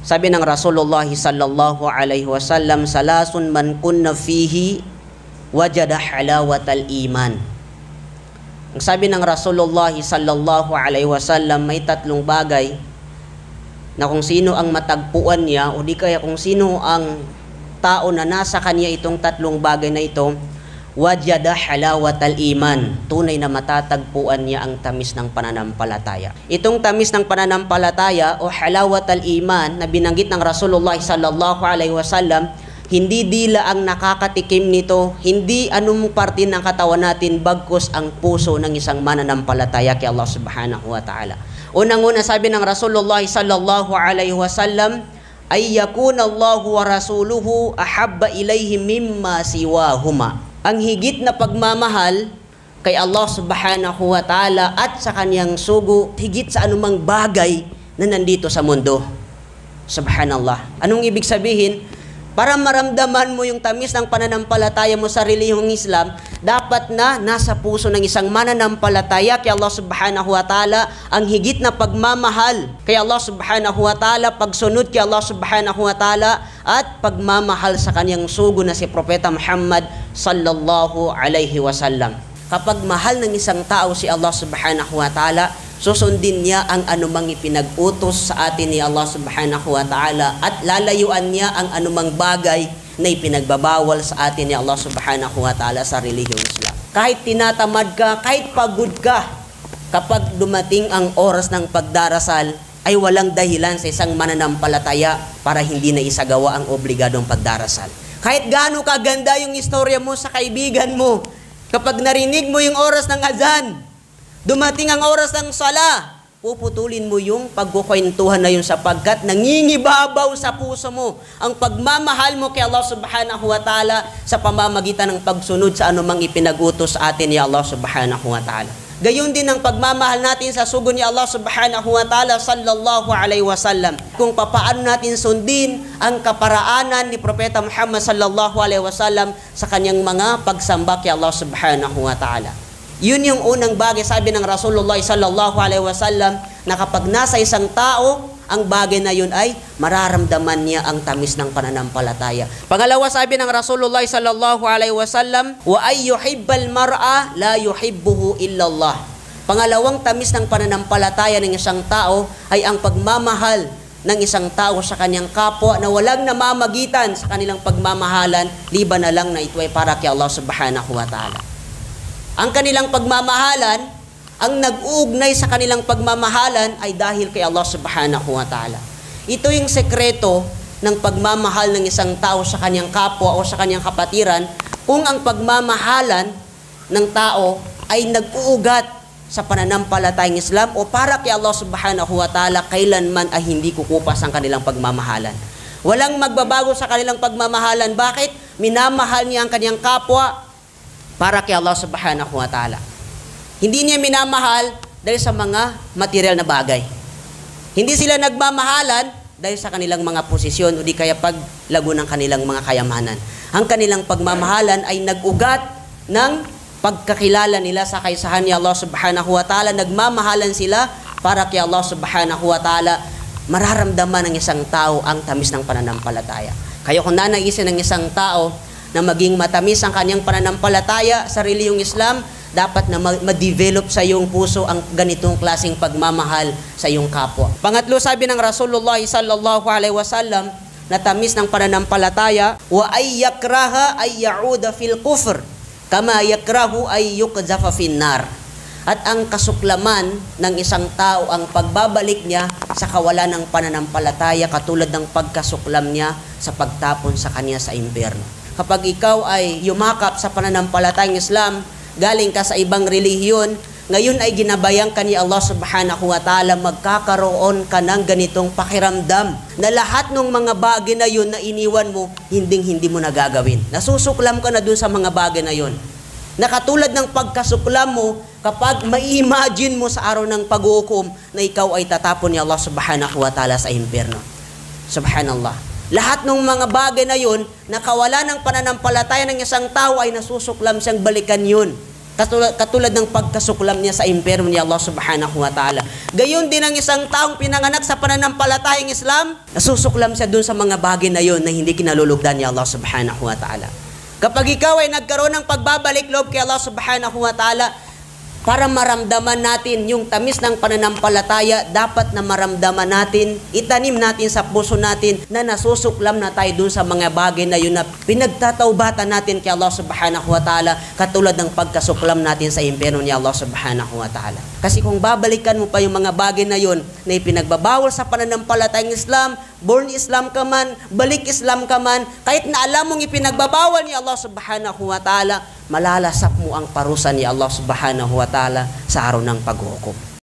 Sabi ng Rasulullah sallallahu alaihi wasallam, salasun man kunna fihi wajada halawatal iman. Ang sabi ng Rasulullah sallallahu alaihi wasallam, may tatlong bagay na kung sino ang matagpuan niya o di kaya kung sino ang tao na nasa kanya itong tatlong bagay na ito, wajada halawatal iman, tunay na matatagpuan niya ang tamis ng pananampalataya. Itong tamis ng pananampalataya o halawatal iman na binanggit ng Rasulullah sallallahu alaihi wasallam, hindi dila ang nakakatikim nito, hindi anumang parte ng katawan natin, bagkus ang puso ng isang mananampalataya kay Allah subhanahu wa ta'ala. Unang-una sabi ng Rasulullah sallallahu alaihi wasallam, ay yakuna Allahu wa rasuluhu ahabba ilayhi mimma siwahuma. Ang higit na pagmamahal kay Allah subhanahu wa ta'ala at sa kanyang sugo, higit sa anumang bagay na nandito sa mundo. Subhanallah. Anong ibig sabihin? Para maramdaman mo yung tamis ng pananampalataya mo sa relihiyong Islam, dapat na nasa puso ng isang mananampalataya kay Allah subhanahu wa ta'ala ang higit na pagmamahal kay Allah subhanahu wa ta'ala, pagsunod kay Allah subhanahu wa ta'ala, at pagmamahal sa kanyang sugo na si Propeta Muhammad sallallahu alaihi wasallam. Kapag mahal ng isang tao si Allah subhanahu wa ta'ala, susundin niya ang anumang ipinag-utos sa atin ni Allah subhanahu wa ta'ala at lalayuan niya ang anumang bagay na ipinagbabawal sa atin ni Allah subhanahu wa ta'ala sa relihiyong Islam. Kahit tinatamad ka, kahit pagod ka, kapag dumating ang oras ng pagdarasal, ay walang dahilan sa isang mananampalataya para hindi na isagawa ang obligadong pagdarasal. Kahit gaano kaganda yung istorya mo sa kaibigan mo, kapag narinig mo yung oras ng azan, dumating ang oras ng sala, puputulin mo yung pagkukwentuhan na yun sapagkat nangingibabaw sa puso mo ang pagmamahal mo kay Allah subhanahu wa ta'ala sa pamamagitan ng pagsunod sa anumang ipinag-utos sa atin ni Allah subhanahu wa ta'ala. Gayon din ang pagmamahal natin sa sugo ni Allah subhanahu wa ta'ala sallallahu alaihi wasallam. Kung papaano natin sundin ang kaparaanan ni Propeta Muhammad sallallahu alaihi wasallam sa kanyang mga pagsamba kay Allah subhanahu wa ta'ala. Yun yung unang bagay, sabi ng Rasulullah sallallahu alaihi wasallam, na kapag nasa isang tao, ang bagay na yun ay mararamdaman niya ang tamis ng pananampalataya. Pangalawa, sabi ng Rasulullah sallallahu alaihi wasallam, wa ay yuhibbal mar'a la yuhibbuhu illallah. Pangalawang tamis ng pananampalataya ng isang tao ay ang pagmamahal ng isang tao sa kanyang kapwa na walang namamagitan sa kanilang pagmamahalan, liban na lang na ito ay para kay Allah subhanahu wa ta'ala. Ang kanilang pagmamahalan, ang nag-uugnay sa kanilang pagmamahalan ay dahil kay Allah subhanahu wa ta'ala. Ito yung sekreto ng pagmamahal ng isang tao sa kanyang kapwa o sa kanyang kapatiran, kung ang pagmamahalan ng tao ay nag-uugat sa pananampalatayang Islam o para kay Allah subhanahu wa ta'ala, kailanman ay hindi kukupas ang kanilang pagmamahalan. Walang magbabago sa kanilang pagmamahalan. Bakit? Minamahal niya ang kanyang kapwa para kay Allah subhanahu wa ta'ala. Hindi niya minamahal dahil sa mga material na bagay. Hindi sila nagmamahalan dahil sa kanilang mga posisyon o di kaya paglago ng kanilang mga kayamanan. Ang kanilang pagmamahalan ay nag-ugat ng pagkakilala nila sa kaisahan ni Allah subhanahu wa ta'ala. Nagmamahalan sila para kay Allah subhanahu wa ta'ala. Mararamdaman ng isang tao ang tamis ng pananampalataya. Kaya kung nanaisin ng isang tao na maging matamis ang kanyang pananampalataya sa relihiyong Islam, dapat na ma-develop sa iyong puso ang ganitong klaseng pagmamahal sa iyong kapwa. Pangatlo, sabi ng Rasulullah sallallahu alaihi wasallam, na tamis ng pananampalataya, wa ay yakraha ay ya'uda fil kufr kama yakrahu ay yuqdhafa fin nar. At ang kasuklaman ng isang tao, ang pagbabalik niya sa kawalan ng pananampalataya, katulad ng pagkasuklam niya sa pagtapon sa kanya sa impyerno. Kapag ikaw ay yumakap sa pananampalatayang Islam, galing ka sa ibang relihiyon, ngayon ay ginabayang ka ni Allah subhanahu wa ta'ala, magkakaroon ka ng ganitong pakiramdam na lahat ng mga bagay na yun na iniwan mo, hindi mo nagagawin. Nasusuklam ka na dun sa mga bagay na yun. Na katulad ng pagkasuklam mo, kapag ma-imagine mo sa araw ng pag-uukom na ikaw ay tatapon ni Allah subhanahu wa ta'ala sa impyerno. Subhanallah. Lahat ng mga bagay na yun, na kawalan ng pananampalataya ng isang tao, ay nasusuklam siyang balikan yun. Katulad ng pagkasuklam niya sa impyerno ni Allah subhanahu wa ta'ala. Gayon din ang isang taong pinanganak sa pananampalatayang Islam, nasusuklam siya dun sa mga bagay na yun na hindi kinalulugdan ni Allah subhanahu wa ta'ala. Kapag ikaw ay nagkaroon ng pagbabalik loob kay Allah subhanahu wa ta'ala, para maramdaman natin yung tamis ng pananampalataya, dapat na maramdaman natin, itanim natin sa puso natin na nasusuklam na tayo dun sa mga bagay na yun na pinagtataubatan natin kay Allah subhanahu wa ta'ala, katulad ng pagkasuklam natin sa impyerno ni Allah subhanahu wa ta'ala. Kasi kung babalikan mo pa yung mga bagay na yun na ipinagbabawal sa pananampalatayang Islam, born Islam ka man, balik Islam ka man, kahit na alam mong ipinagbabawal ni Allah subhanahu wa ta'ala, malalasap mo ang parusa ni Allah subhanahu wa ta'ala sa araw ng paghuhukom.